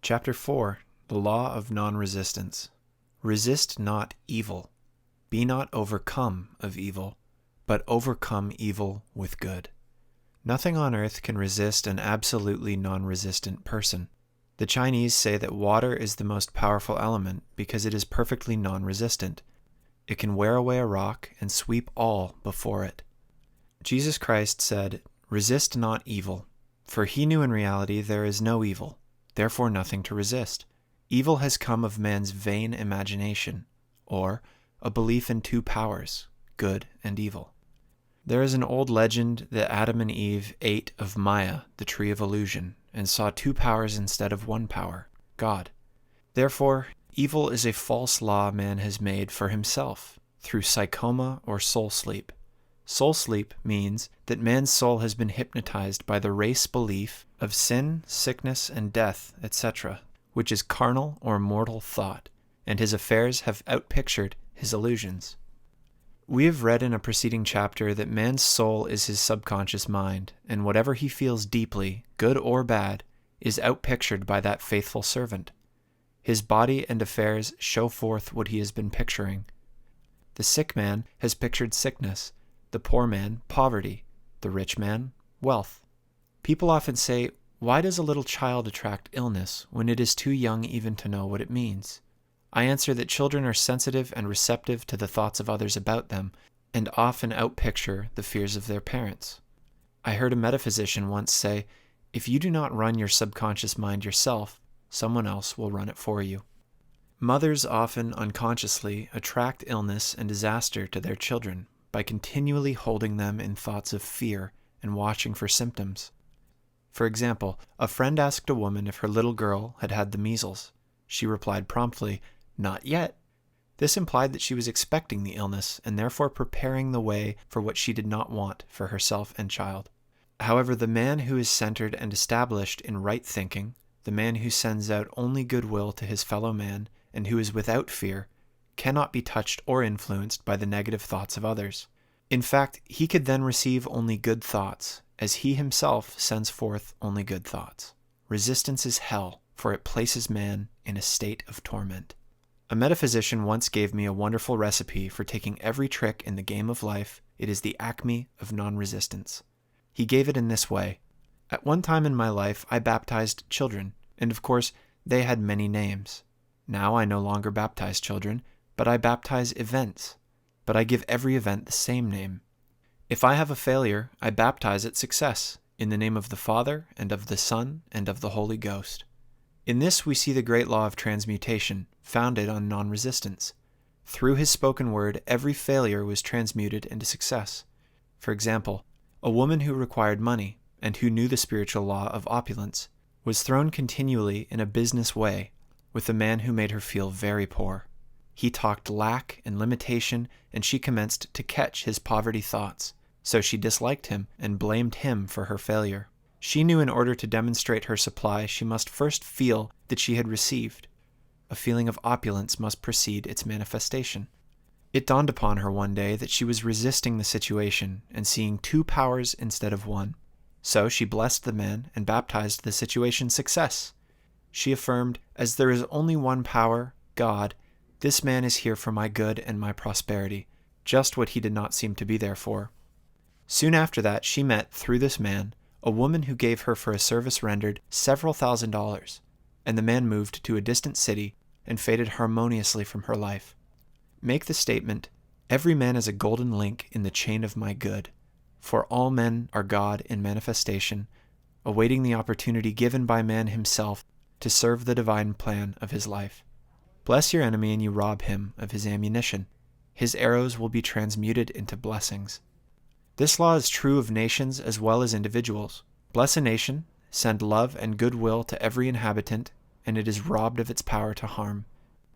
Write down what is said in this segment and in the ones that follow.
Chapter 4. The Law of Non-Resistance. Resist not evil. Be not overcome of evil, but overcome evil with good. Nothing on earth can resist an absolutely non-resistant person. The Chinese say that water is the most powerful element because it is perfectly non-resistant. It can wear away a rock and sweep all before it. Jesus Christ said, "Resist not evil," for he knew in reality there is no evil, therefore nothing to resist. Evil has come of man's vain imagination, or a belief in two powers, good and evil. There is an old legend that Adam and Eve ate of Maya, the tree of illusion, and saw two powers instead of one power, God. Therefore, evil is a false law man has made for himself through psychoma or soul sleep. Soul sleep means that man's soul has been hypnotized by the race belief of sin, sickness, and death, etc., which is carnal or mortal thought, and his affairs have outpictured his illusions. We have read in a preceding chapter that man's soul is his subconscious mind, and whatever he feels deeply, good or bad, is outpictured by that faithful servant. His body and affairs show forth what he has been picturing. The sick man has pictured sickness, the poor man, poverty, the rich man, wealth. People often say, "Why does a little child attract illness when it is too young even to know what it means?" I answer that children are sensitive and receptive to the thoughts of others about them, and often outpicture the fears of their parents. I heard a metaphysician once say, "If you do not run your subconscious mind yourself, someone else will run it for you." Mothers often unconsciously attract illness and disaster to their children by continually holding them in thoughts of fear and watching for symptoms. For example, a friend asked a woman if her little girl had had the measles. She replied promptly, "Not yet." This implied that she was expecting the illness and therefore preparing the way for what she did not want for herself and child. However, the man who is centered and established in right thinking, the man who sends out only goodwill to his fellow man, and who is without fear, cannot be touched or influenced by the negative thoughts of others. In fact, he could then receive only good thoughts, as he himself sends forth only good thoughts. Resistance is hell, for it places man in a state of torment. A metaphysician once gave me a wonderful recipe for taking every trick in the game of life. It is the acme of non-resistance. He gave it in this way. At one time in my life, I baptized children, and of course, they had many names. Now I no longer baptize children, but I baptize events. But I give every event the same name. If I have a failure, I baptize it success, in the name of the Father, and of the Son, and of the Holy Ghost. In this we see the great law of transmutation, founded on non-resistance. Through his spoken word, every failure was transmuted into success. For example, a woman who required money, and who knew the spiritual law of opulence, was thrown continually in a business way with a man who made her feel very poor. He talked lack and limitation, and she commenced to catch his poverty thoughts, so she disliked him and blamed him for her failure. She knew in order to demonstrate her supply, she must first feel that she had received. A feeling of opulence must precede its manifestation. It dawned upon her one day that she was resisting the situation and seeing two powers instead of one. So she blessed the man and baptized the situation success. She affirmed, "As there is only one power, God, this man is here for my good and my prosperity," just what he did not seem to be there for. Soon after that, she met, through this man, a woman who gave her for a service rendered several $1,000s, and the man moved to a distant city and faded harmoniously from her life. Make the statement, "Every man is a golden link in the chain of my good, for all men are God in manifestation, awaiting the opportunity given by man himself to serve the divine plan of his life." Bless your enemy and you rob him of his ammunition. His arrows will be transmuted into blessings. This law is true of nations as well as individuals. Bless a nation, send love and goodwill to every inhabitant, and it is robbed of its power to harm.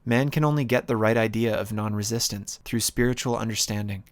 Man can only get the right idea of non-resistance through spiritual understanding.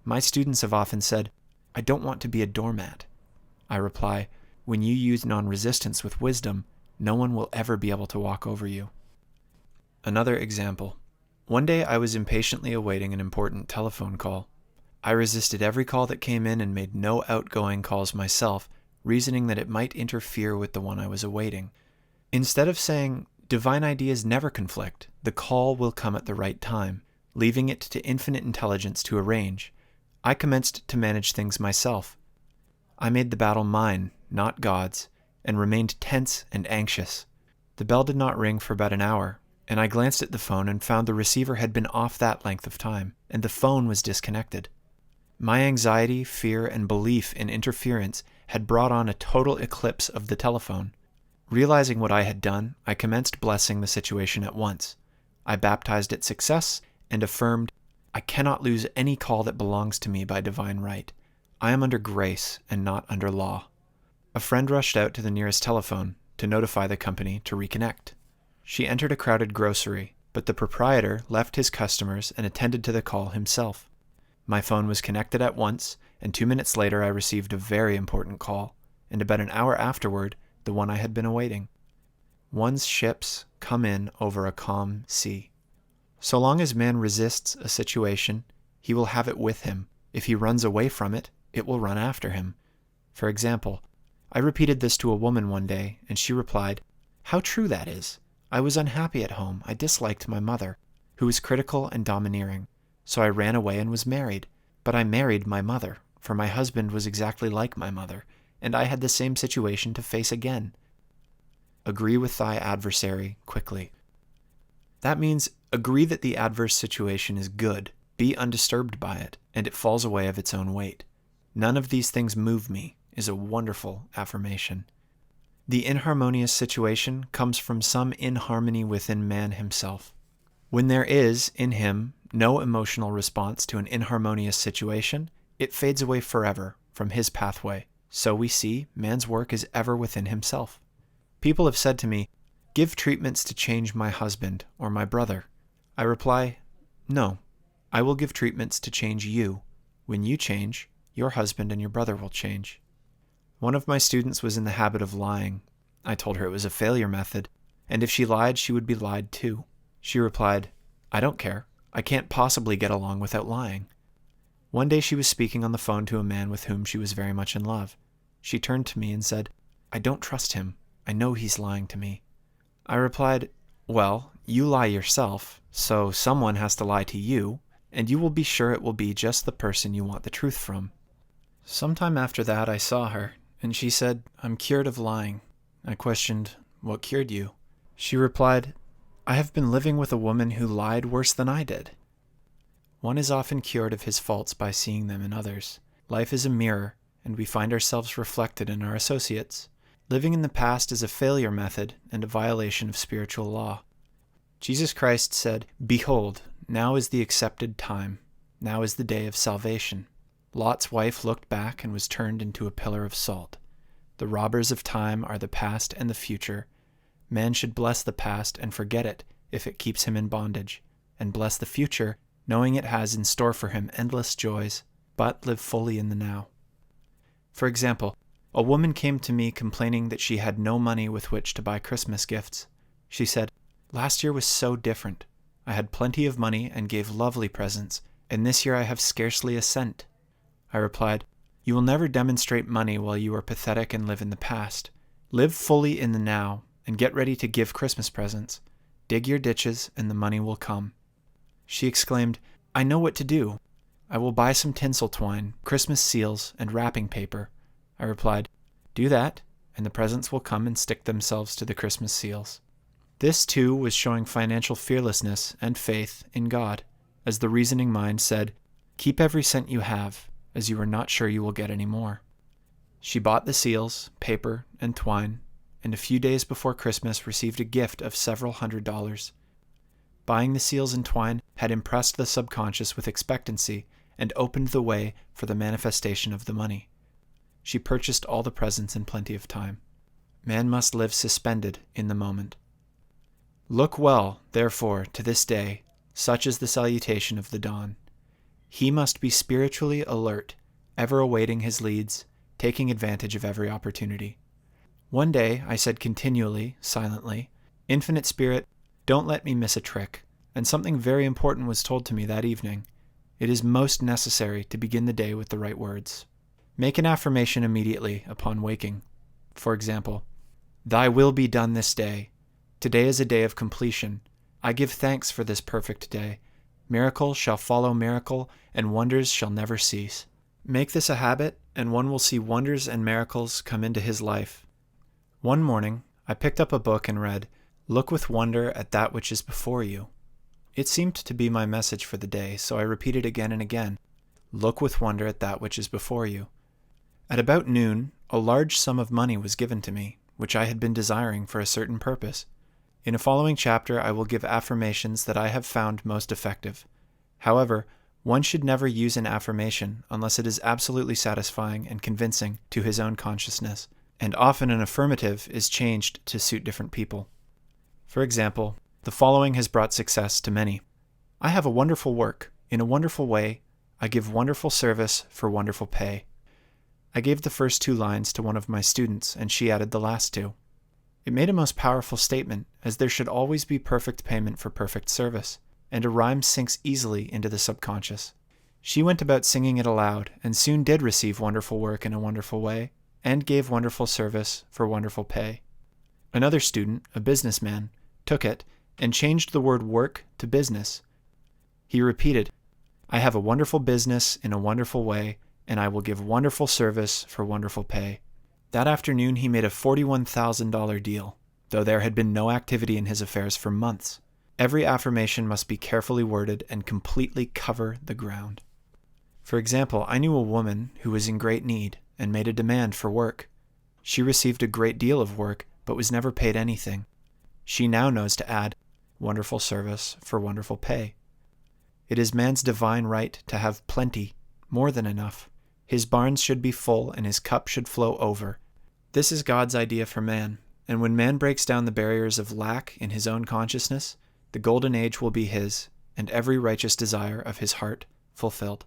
My students have often said, "I don't want to be a doormat." I reply, when you use non-resistance with wisdom, no one will ever be able to walk over you. Another example. One day I was impatiently awaiting an important telephone call. I resisted every call that came in and made no outgoing calls myself, reasoning that it might interfere with the one I was awaiting. Instead of saying, divine ideas never conflict, the call will come at the right time, leaving it to infinite intelligence to arrange, I commenced to manage things myself. I made the battle mine, not God's, and remained tense and anxious. The bell did not ring for about an hour, and I glanced at the phone and found the receiver had been off that length of time, and the phone was disconnected. My anxiety, fear, and belief in interference had brought on a total eclipse of the telephone. Realizing what I had done, I commenced blessing the situation at once. I baptized its success and affirmed, I cannot lose any call that belongs to me by divine right. I am under grace and not under law. A friend rushed out to the nearest telephone to notify the company to reconnect. She entered a crowded grocery, but the proprietor left his customers and attended to the call himself. My phone was connected at once, and 2 minutes later I received a very important call, and about an hour afterward, the one I had been awaiting. One's ships come in over a calm sea. So long as man resists a situation, he will have it with him. If he runs away from it, it will run after him. For example, I repeated this to a woman one day, and she replied, "How true that is. I was unhappy at home. I disliked my mother, who was critical and domineering. So I ran away and was married. But I married my mother, for my husband was exactly like my mother, and I had the same situation to face again. Agree with thy adversary quickly." That means agree that the adverse situation is good, be undisturbed by it, and it falls away of its own weight. None of these things move me is a wonderful affirmation. The inharmonious situation comes from some inharmony within man himself. When there is, in him, no emotional response to an inharmonious situation, it fades away forever from his pathway. So we see, man's work is ever within himself. People have said to me, "Give treatments to change my husband or my brother." I reply, "No, I will give treatments to change you. When you change, your husband and your brother will change." One of my students was in the habit of lying. I told her it was a failure method, and if she lied, she would be lied to. She replied, "I don't care. I can't possibly get along without lying." One day she was speaking on the phone to a man with whom she was very much in love. She turned to me and said, "I don't trust him. I know he's lying to me." I replied, "Well, you lie yourself, so someone has to lie to you, and you will be sure it will be just the person you want the truth from." Sometime after that I saw her, and she said, "I'm cured of lying." I questioned, "What cured you?" She replied, "I have been living with a woman who lied worse than I did." One is often cured of his faults by seeing them in others. Life is a mirror, and we find ourselves reflected in our associates. Living in the past is a failure method and a violation of spiritual law. Jesus Christ said, "Behold, now is the accepted time. Now is the day of salvation." Lot's wife looked back and was turned into a pillar of salt. The robbers of time are the past and the future. Man should bless the past and forget it if it keeps him in bondage, and bless the future, knowing it has in store for him endless joys, but live fully in the now. For example, a woman came to me complaining that she had no money with which to buy Christmas gifts. She said, "Last year was so different. I had plenty of money and gave lovely presents, and this year I have scarcely a cent." I replied, "You will never demonstrate money while you are pathetic and live in the past. Live fully in the now, and get ready to give Christmas presents. Dig your ditches, and the money will come." She exclaimed, "I know what to do. I will buy some tinsel twine, Christmas seals, and wrapping paper." I replied, "Do that, and the presents will come and stick themselves to the Christmas seals." This, too, was showing financial fearlessness and faith in God, as the reasoning mind said, "Keep every cent you have, as you are not sure you will get any more." She bought the seals, paper, and twine, and a few days before Christmas received a gift of several $100s. Buying the seals and twine had impressed the subconscious with expectancy and opened the way for the manifestation of the money. She purchased all the presents in plenty of time. Man must live suspended in the moment. Look well, therefore, to this day, such is the salutation of the dawn. He must be spiritually alert, ever awaiting his leads, taking advantage of every opportunity. One day I said continually, silently, "Infinite Spirit, don't let me miss a trick," and something very important was told to me that evening. It is most necessary to begin the day with the right words. Make an affirmation immediately upon waking. For example, Thy will be done this day. Today is a day of completion. I give thanks for this perfect day. Miracle shall follow miracle, and wonders shall never cease. Make this a habit, and one will see wonders and miracles come into his life. One morning, I picked up a book and read, "Look with wonder at that which is before you." It seemed to be my message for the day, so I repeated again and again, "Look with wonder at that which is before you." At about noon, a large sum of money was given to me, which I had been desiring for a certain purpose. In a following chapter, I will give affirmations that I have found most effective. However, one should never use an affirmation unless it is absolutely satisfying and convincing to his own consciousness, and often an affirmative is changed to suit different people. For example, the following has brought success to many. I have a wonderful work. In a wonderful way, I give wonderful service for wonderful pay. I gave the first 2 lines to one of my students, and she added the last 2. It made a most powerful statement, as there should always be perfect payment for perfect service, and a rhyme sinks easily into the subconscious. She went about singing it aloud, and soon did receive wonderful work in a wonderful way, and gave wonderful service for wonderful pay. Another student, a businessman, took it and changed the word work to business. He repeated, "I have a wonderful business in a wonderful way, and I will give wonderful service for wonderful pay." That afternoon he made a $41,000 deal, though there had been no activity in his affairs for months. Every affirmation must be carefully worded and completely cover the ground. For example, I knew a woman who was in great need and made a demand for work. She received a great deal of work, but was never paid anything. She now knows to add wonderful service for wonderful pay. It is man's divine right to have plenty, more than enough. His barns should be full and his cup should flow over. This is God's idea for man, and when man breaks down the barriers of lack in his own consciousness, the golden age will be his, and every righteous desire of his heart fulfilled.